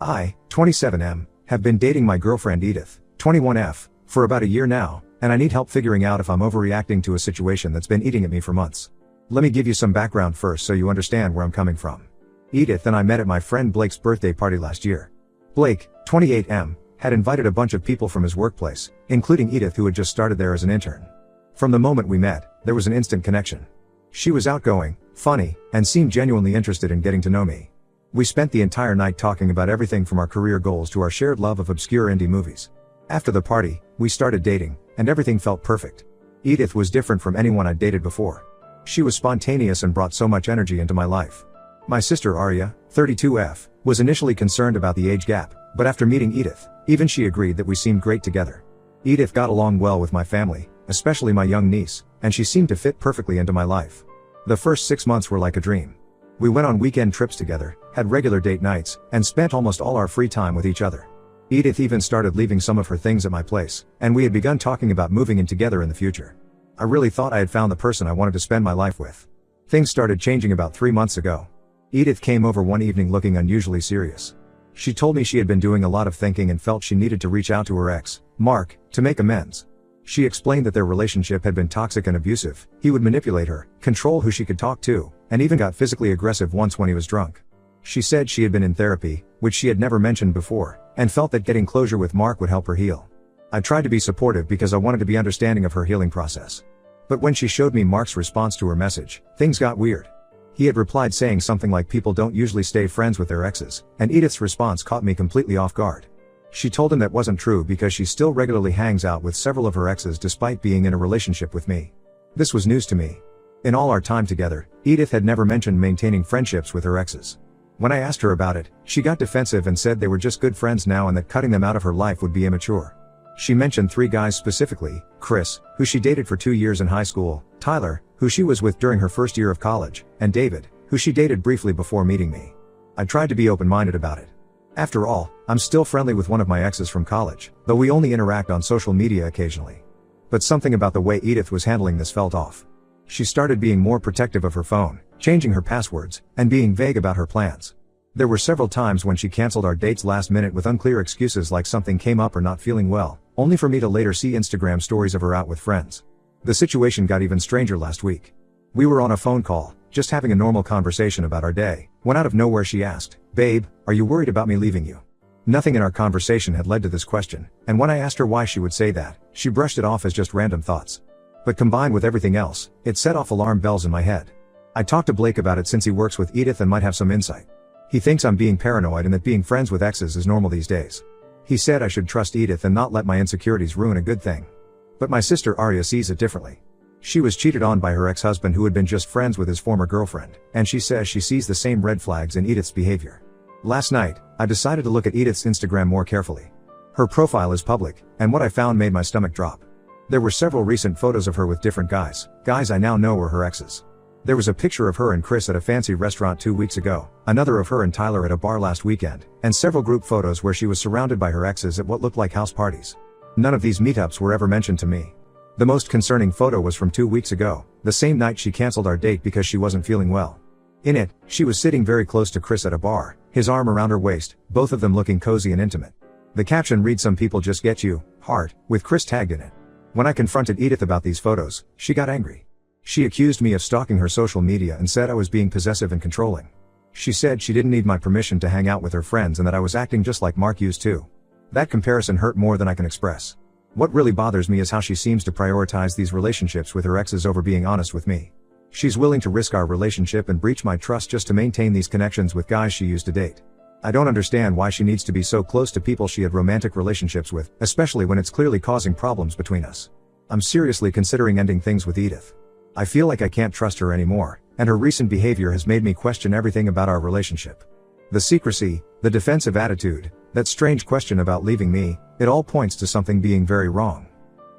I, 27M, have been dating my girlfriend Edith, 21F, for about a year now, and I need help figuring out if I'm overreacting to a situation that's been eating at me for months. Let me give you some background first so you understand where I'm coming from. Edith and I met at my friend Blake's birthday party last year. Blake, 28M, had invited a bunch of people from his workplace, including Edith, who had just started there as an intern. From the moment we met, there was an instant connection. She was outgoing, funny, and seemed genuinely interested in getting to know me. We spent the entire night talking about everything from our career goals to our shared love of obscure indie movies. After the party, we started dating, and everything felt perfect. Edith was different from anyone I'd dated before. She was spontaneous and brought so much energy into my life. My sister Arya, 32F, was initially concerned about the age gap, but after meeting Edith, even she agreed that we seemed great together. Edith got along well with my family, especially my young niece, and she seemed to fit perfectly into my life. The first 6 months were like a dream. We went on weekend trips together, had regular date nights, and spent almost all our free time with each other. Edith even started leaving some of her things at my place, and we had begun talking about moving in together in the future. I really thought I had found the person I wanted to spend my life with. Things started changing about 3 months ago. Edith came over one evening looking unusually serious. She told me she had been doing a lot of thinking and felt she needed to reach out to her ex, Mark, to make amends. She explained that their relationship had been toxic and abusive. He would manipulate her, control who she could talk to, and even got physically aggressive once when he was drunk. She said she had been in therapy, which she had never mentioned before, and felt that getting closure with Mark would help her heal. I tried to be supportive because I wanted to be understanding of her healing process. But when she showed me Mark's response to her message, things got weird. He had replied saying something like people don't usually stay friends with their exes, and Edith's response caught me completely off guard. She told him that wasn't true because she still regularly hangs out with several of her exes despite being in a relationship with me. This was news to me. In all our time together, Edith had never mentioned maintaining friendships with her exes. When I asked her about it, she got defensive and said they were just good friends now and that cutting them out of her life would be immature. She mentioned 3 guys specifically: Chris, who she dated for 2 years in high school, Tyler, who she was with during her first year of college, and David, who she dated briefly before meeting me. I tried to be open-minded about it. After all, I'm still friendly with one of my exes from college, though we only interact on social media occasionally. But something about the way Edith was handling this felt off. She started being more protective of her phone, changing her passwords, and being vague about her plans. There were several times when she canceled our dates last minute with unclear excuses like something came up or not feeling well, only for me to later see Instagram stories of her out with friends. The situation got even stranger last week. We were on a phone call, just having a normal conversation about our day, when out of nowhere she asked, "Babe, are you worried about me leaving you?" Nothing in our conversation had led to this question, and when I asked her why she would say that, she brushed it off as just random thoughts. But combined with everything else, it set off alarm bells in my head. I talked to Blake about it since he works with Edith and might have some insight. He thinks I'm being paranoid and that being friends with exes is normal these days. He said I should trust Edith and not let my insecurities ruin a good thing. But my sister Arya sees it differently. She was cheated on by her ex-husband who had been just friends with his former girlfriend, and she says she sees the same red flags in Edith's behavior. Last night, I decided to look at Edith's Instagram more carefully. Her profile is public, and what I found made my stomach drop. There were several recent photos of her with different guys I now know were her exes. There was a picture of her and Chris at a fancy restaurant 2 weeks ago, another of her and Tyler at a bar last weekend, and several group photos where she was surrounded by her exes at what looked like house parties. None of these meetups were ever mentioned to me. The most concerning photo was from 2 weeks ago, the same night she canceled our date because she wasn't feeling well. In it, she was sitting very close to Chris at a bar, his arm around her waist, both of them looking cozy and intimate. The caption reads, "Some people just get you, heart," with Chris tagged in it. When I confronted Edith about these photos, she got angry. She accused me of stalking her social media and said I was being possessive and controlling. She said she didn't need my permission to hang out with her friends and that I was acting just like Mark used to. That comparison hurt more than I can express. What really bothers me is how she seems to prioritize these relationships with her exes over being honest with me. She's willing to risk our relationship and breach my trust just to maintain these connections with guys she used to date. I don't understand why she needs to be so close to people she had romantic relationships with, especially when it's clearly causing problems between us. I'm seriously considering ending things with Edith. I feel like I can't trust her anymore, and her recent behavior has made me question everything about our relationship. The secrecy, the defensive attitude, that strange question about leaving me, it all points to something being very wrong.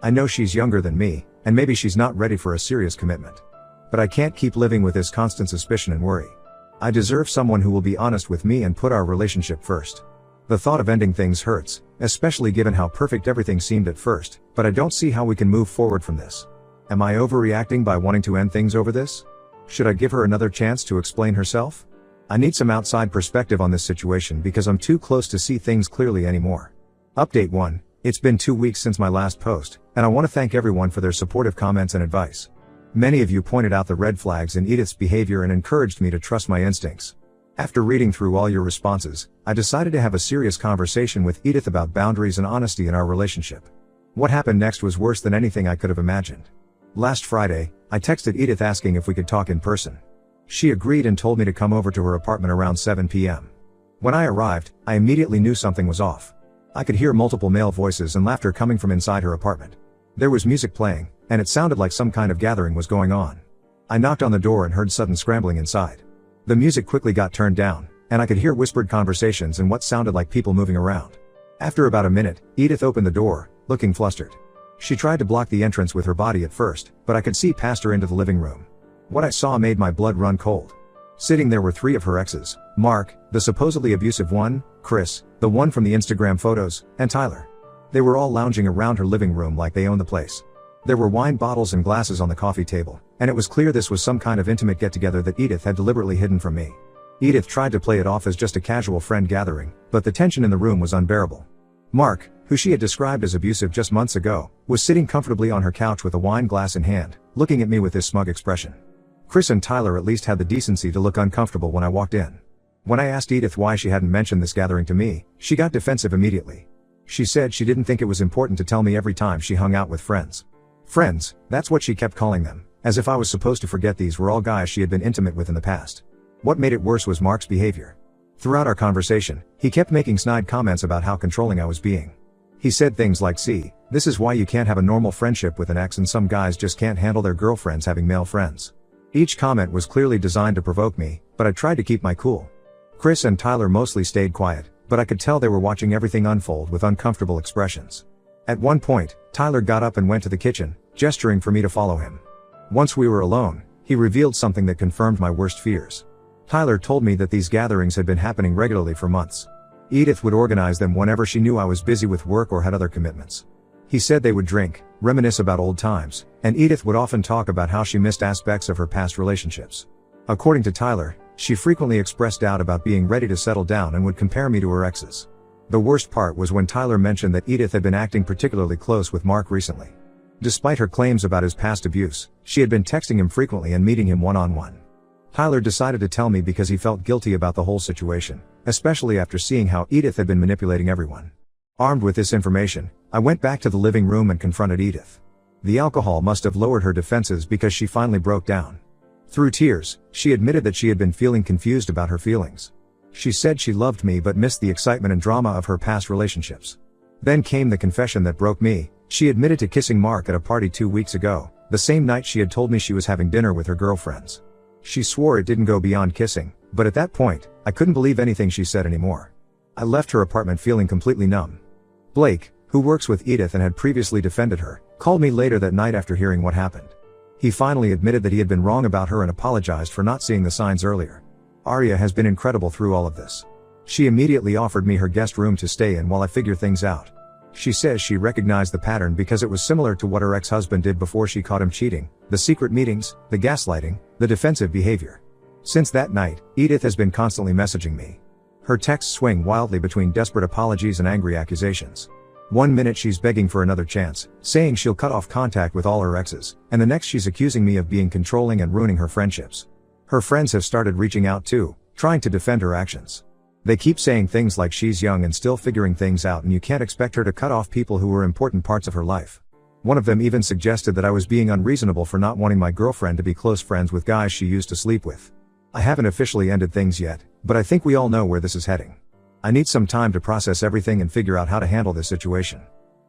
I know she's younger than me, and maybe she's not ready for a serious commitment. But I can't keep living with this constant suspicion and worry. I deserve someone who will be honest with me and put our relationship first. The thought of ending things hurts, especially given how perfect everything seemed at first, but I don't see how we can move forward from this. Am I overreacting by wanting to end things over this? Should I give her another chance to explain herself? I need some outside perspective on this situation because I'm too close to see things clearly anymore. Update 1. It's been 2 weeks since my last post, and I want to thank everyone for their supportive comments and advice. Many of you pointed out the red flags in Edith's behavior and encouraged me to trust my instincts. After reading through all your responses, I decided to have a serious conversation with Edith about boundaries and honesty in our relationship. What happened next was worse than anything I could have imagined. Last Friday, I texted Edith asking if we could talk in person. She agreed and told me to come over to her apartment around 7 p.m. When I arrived, I immediately knew something was off. I could hear multiple male voices and laughter coming from inside her apartment. There was music playing, and it sounded like some kind of gathering was going on. I knocked on the door and heard sudden scrambling inside. The music quickly got turned down, and I could hear whispered conversations and what sounded like people moving around. After about a minute, Edith opened the door, looking flustered. She tried to block the entrance with her body at first, but I could see past her into the living room. What I saw made my blood run cold. Sitting there were 3 of her exes: Mark, the supposedly abusive one, Chris, the one from the Instagram photos, and Tyler. They were all lounging around her living room like they owned the place. There were wine bottles and glasses on the coffee table, and it was clear this was some kind of intimate get-together that Edith had deliberately hidden from me. Edith tried to play it off as just a casual friend gathering, but the tension in the room was unbearable. Mark, who she had described as abusive just months ago, was sitting comfortably on her couch with a wine glass in hand, looking at me with this smug expression. Chris and Tyler at least had the decency to look uncomfortable when I walked in. When I asked Edith why she hadn't mentioned this gathering to me, she got defensive immediately. She said she didn't think it was important to tell me every time she hung out with friends. Friends, that's what she kept calling them, as if I was supposed to forget these were all guys she had been intimate with in the past. What made it worse was Mark's behavior. Throughout our conversation, he kept making snide comments about how controlling I was being. He said things like, "See, this is why you can't have a normal friendship with an ex, and some guys just can't handle their girlfriends having male friends." Each comment was clearly designed to provoke me, but I tried to keep my cool. Chris and Tyler mostly stayed quiet, but I could tell they were watching everything unfold with uncomfortable expressions. At one point, Tyler got up and went to the kitchen, gesturing for me to follow him. Once we were alone, he revealed something that confirmed my worst fears. Tyler told me that these gatherings had been happening regularly for months. Edith would organize them whenever she knew I was busy with work or had other commitments. He said they would drink, reminisce about old times, and Edith would often talk about how she missed aspects of her past relationships. According to Tyler, she frequently expressed doubt about being ready to settle down and would compare me to her exes. The worst part was when Tyler mentioned that Edith had been acting particularly close with Mark recently. Despite her claims about his past abuse, she had been texting him frequently and meeting him one-on-one. Tyler decided to tell me because he felt guilty about the whole situation, especially after seeing how Edith had been manipulating everyone. Armed with this information, I went back to the living room and confronted Edith. The alcohol must have lowered her defenses because she finally broke down. Through tears, she admitted that she had been feeling confused about her feelings. She said she loved me but missed the excitement and drama of her past relationships. Then came the confession that broke me. She admitted to kissing Mark at a party 2 weeks ago, the same night she had told me she was having dinner with her girlfriends. She swore it didn't go beyond kissing, but at that point, I couldn't believe anything she said anymore. I left her apartment feeling completely numb. Blake, who works with Edith and had previously defended her, called me later that night after hearing what happened. He finally admitted that he had been wrong about her and apologized for not seeing the signs earlier. Arya has been incredible through all of this. She immediately offered me her guest room to stay in while I figure things out. She says she recognized the pattern because it was similar to what her ex-husband did before she caught him cheating: the secret meetings, the gaslighting, the defensive behavior. Since that night, Edith has been constantly messaging me. Her texts swing wildly between desperate apologies and angry accusations. One minute she's begging for another chance, saying she'll cut off contact with all her exes, and the next she's accusing me of being controlling and ruining her friendships. Her friends have started reaching out too, trying to defend her actions. They keep saying things like she's young and still figuring things out and you can't expect her to cut off people who were important parts of her life. One of them even suggested that I was being unreasonable for not wanting my girlfriend to be close friends with guys she used to sleep with. I haven't officially ended things yet, but I think we all know where this is heading. I need some time to process everything and figure out how to handle this situation.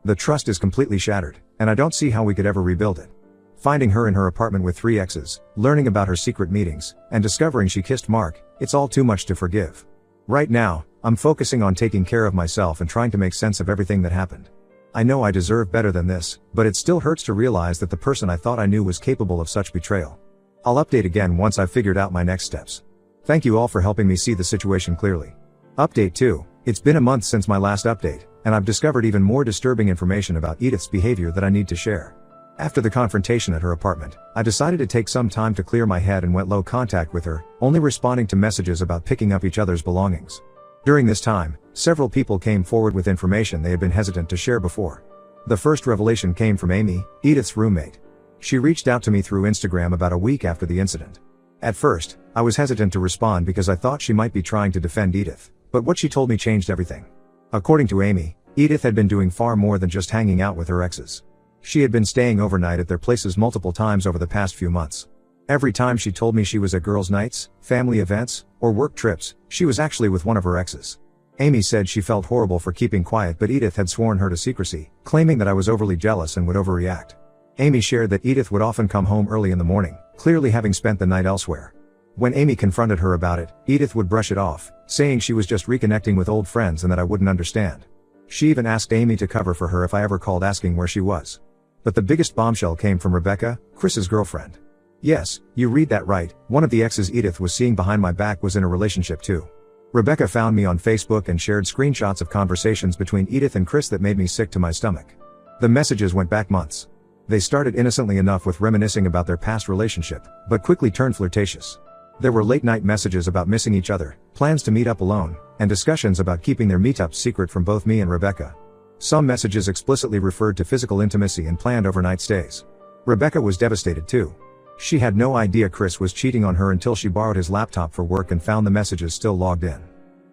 The trust is completely shattered, and I don't see how we could ever rebuild it. Finding her in her apartment with 3 exes, learning about her secret meetings, and discovering she kissed Mark, it's all too much to forgive. Right now, I'm focusing on taking care of myself and trying to make sense of everything that happened. I know I deserve better than this, but it still hurts to realize that the person I thought I knew was capable of such betrayal. I'll update again once I've figured out my next steps. Thank you all for helping me see the situation clearly. Update 2. It's been a month since my last update, and I've discovered even more disturbing information about Edith's behavior that I need to share. After the confrontation at her apartment, I decided to take some time to clear my head and went low contact with her, only responding to messages about picking up each other's belongings. During this time, several people came forward with information they had been hesitant to share before. The first revelation came from Amy, Edith's roommate. She reached out to me through Instagram about a week after the incident. At first, I was hesitant to respond because I thought she might be trying to defend Edith, but what she told me changed everything. According to Amy, Edith had been doing far more than just hanging out with her exes. She had been staying overnight at their places multiple times over the past few months. Every time she told me she was at girls' nights, family events, or work trips, she was actually with one of her exes. Amy said she felt horrible for keeping quiet, but Edith had sworn her to secrecy, claiming that I was overly jealous and would overreact. Amy shared that Edith would often come home early in the morning, clearly having spent the night elsewhere. When Amy confronted her about it, Edith would brush it off, saying she was just reconnecting with old friends and that I wouldn't understand. She even asked Amy to cover for her if I ever called asking where she was. But the biggest bombshell came from Rebecca, Chris's girlfriend. Yes, you read that right, one of the exes Edith was seeing behind my back was in a relationship too. Rebecca found me on Facebook and shared screenshots of conversations between Edith and Chris that made me sick to my stomach. The messages went back months. They started innocently enough with reminiscing about their past relationship, but quickly turned flirtatious. There were late-night messages about missing each other, plans to meet up alone, and discussions about keeping their meetups secret from both me and Rebecca. Some messages explicitly referred to physical intimacy and planned overnight stays. Rebecca was devastated too. She had no idea Chris was cheating on her until she borrowed his laptop for work and found the messages still logged in.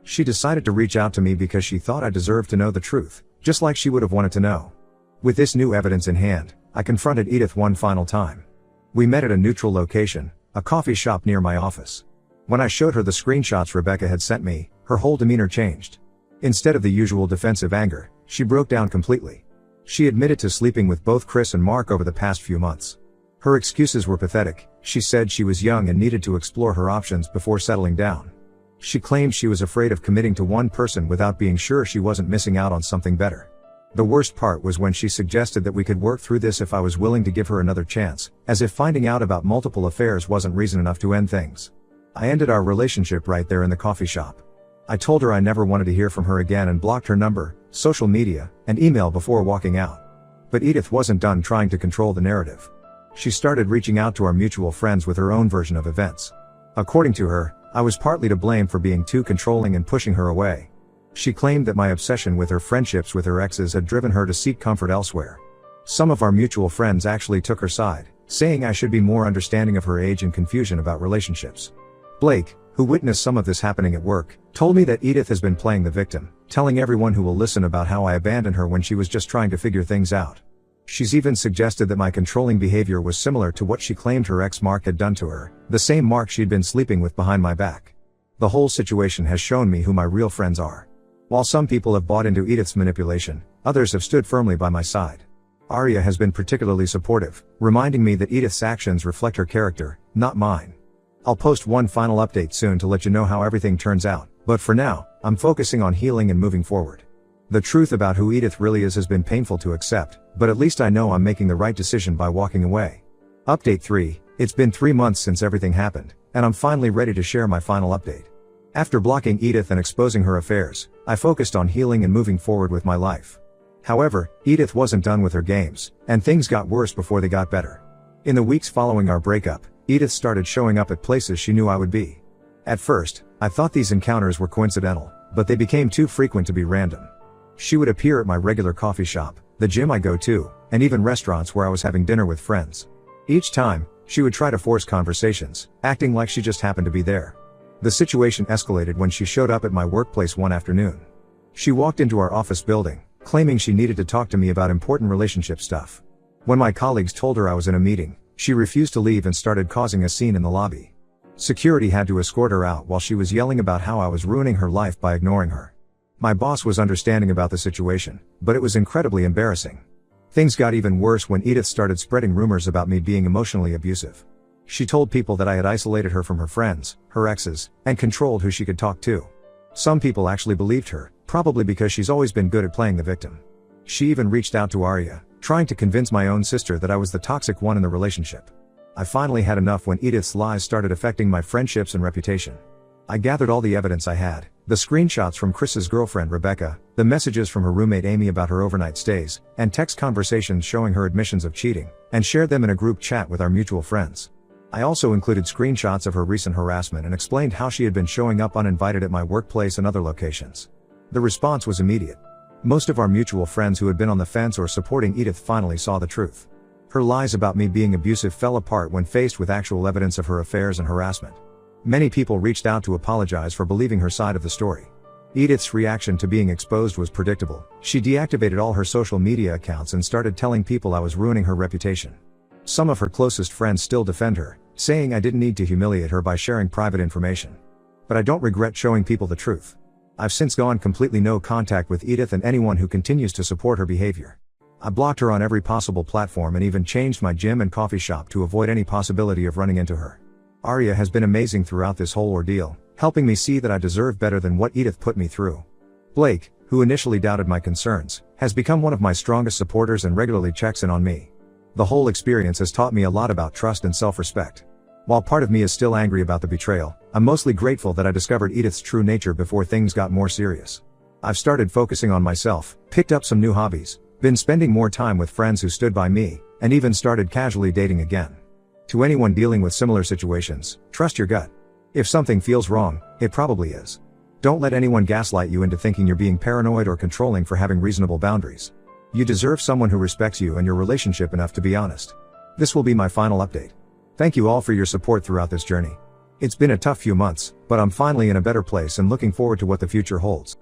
She decided to reach out to me because she thought I deserved to know the truth, just like she would have wanted to know. With this new evidence in hand, I confronted Edith one final time. We met at a neutral location, a coffee shop near my office. When I showed her the screenshots Rebecca had sent me, her whole demeanor changed. Instead of the usual defensive anger, she broke down completely. She admitted to sleeping with both Chris and Mark over the past few months. Her excuses were pathetic. She said she was young and needed to explore her options before settling down. She claimed she was afraid of committing to one person without being sure she wasn't missing out on something better. The worst part was when she suggested that we could work through this if I was willing to give her another chance, as if finding out about multiple affairs wasn't reason enough to end things. I ended our relationship right there in the coffee shop. I told her I never wanted to hear from her again and blocked her number, social media, and email before walking out. But Edith wasn't done trying to control the narrative. She started reaching out to our mutual friends with her own version of events. According to her, I was partly to blame for being too controlling and pushing her away. She claimed that my obsession with her friendships with her exes had driven her to seek comfort elsewhere. Some of our mutual friends actually took her side, saying I should be more understanding of her age and confusion about relationships. Blake, who witnessed some of this happening at work, told me that Edith has been playing the victim, telling everyone who will listen about how I abandoned her when she was just trying to figure things out. She's even suggested that my controlling behavior was similar to what she claimed her ex Mark had done to her, the same Mark she'd been sleeping with behind my back. The whole situation has shown me who my real friends are. While some people have bought into Edith's manipulation, others have stood firmly by my side. Arya has been particularly supportive, reminding me that Edith's actions reflect her character, not mine. I'll post one final update soon to let you know how everything turns out, but for now, I'm focusing on healing and moving forward. The truth about who Edith really is has been painful to accept, but at least I know I'm making the right decision by walking away. Update 3, it's been 3 months since everything happened, and I'm finally ready to share my final update. After blocking Edith and exposing her affairs, I focused on healing and moving forward with my life. However, Edith wasn't done with her games, and things got worse before they got better. In the weeks following our breakup, Edith started showing up at places she knew I would be. At first, I thought these encounters were coincidental, but they became too frequent to be random. She would appear at my regular coffee shop, the gym I go to, and even restaurants where I was having dinner with friends. Each time, she would try to force conversations, acting like she just happened to be there. The situation escalated when she showed up at my workplace one afternoon. She walked into our office building, claiming she needed to talk to me about important relationship stuff. When my colleagues told her I was in a meeting, she refused to leave and started causing a scene in the lobby. Security had to escort her out while she was yelling about how I was ruining her life by ignoring her. My boss was understanding about the situation, but it was incredibly embarrassing. Things got even worse when Edith started spreading rumors about me being emotionally abusive. She told people that I had isolated her from her friends, her exes, and controlled who she could talk to. Some people actually believed her, probably because she's always been good at playing the victim. She even reached out to Arya, trying to convince my own sister that I was the toxic one in the relationship. I finally had enough when Edith's lies started affecting my friendships and reputation. I gathered all the evidence I had, the screenshots from Chris's girlfriend Rebecca, the messages from her roommate Amy about her overnight stays, and text conversations showing her admissions of cheating, and shared them in a group chat with our mutual friends. I also included screenshots of her recent harassment and explained how she had been showing up uninvited at my workplace and other locations. The response was immediate. Most of our mutual friends who had been on the fence or supporting Edith finally saw the truth. Her lies about me being abusive fell apart when faced with actual evidence of her affairs and harassment. Many people reached out to apologize for believing her side of the story. Edith's reaction to being exposed was predictable. She deactivated all her social media accounts and started telling people I was ruining her reputation. Some of her closest friends still defend her, saying I didn't need to humiliate her by sharing private information. But I don't regret showing people the truth. I've since gone completely no contact with Edith and anyone who continues to support her behavior. I blocked her on every possible platform and even changed my gym and coffee shop to avoid any possibility of running into her. Arya has been amazing throughout this whole ordeal, helping me see that I deserve better than what Edith put me through. Blake, who initially doubted my concerns, has become one of my strongest supporters and regularly checks in on me. The whole experience has taught me a lot about trust and self-respect. While part of me is still angry about the betrayal, I'm mostly grateful that I discovered Edith's true nature before things got more serious. I've started focusing on myself, picked up some new hobbies, been spending more time with friends who stood by me, and even started casually dating again. To anyone dealing with similar situations, trust your gut. If something feels wrong, it probably is. Don't let anyone gaslight you into thinking you're being paranoid or controlling for having reasonable boundaries. You deserve someone who respects you and your relationship enough to be honest. This will be my final update. Thank you all for your support throughout this journey. It's been a tough few months, but I'm finally in a better place and looking forward to what the future holds.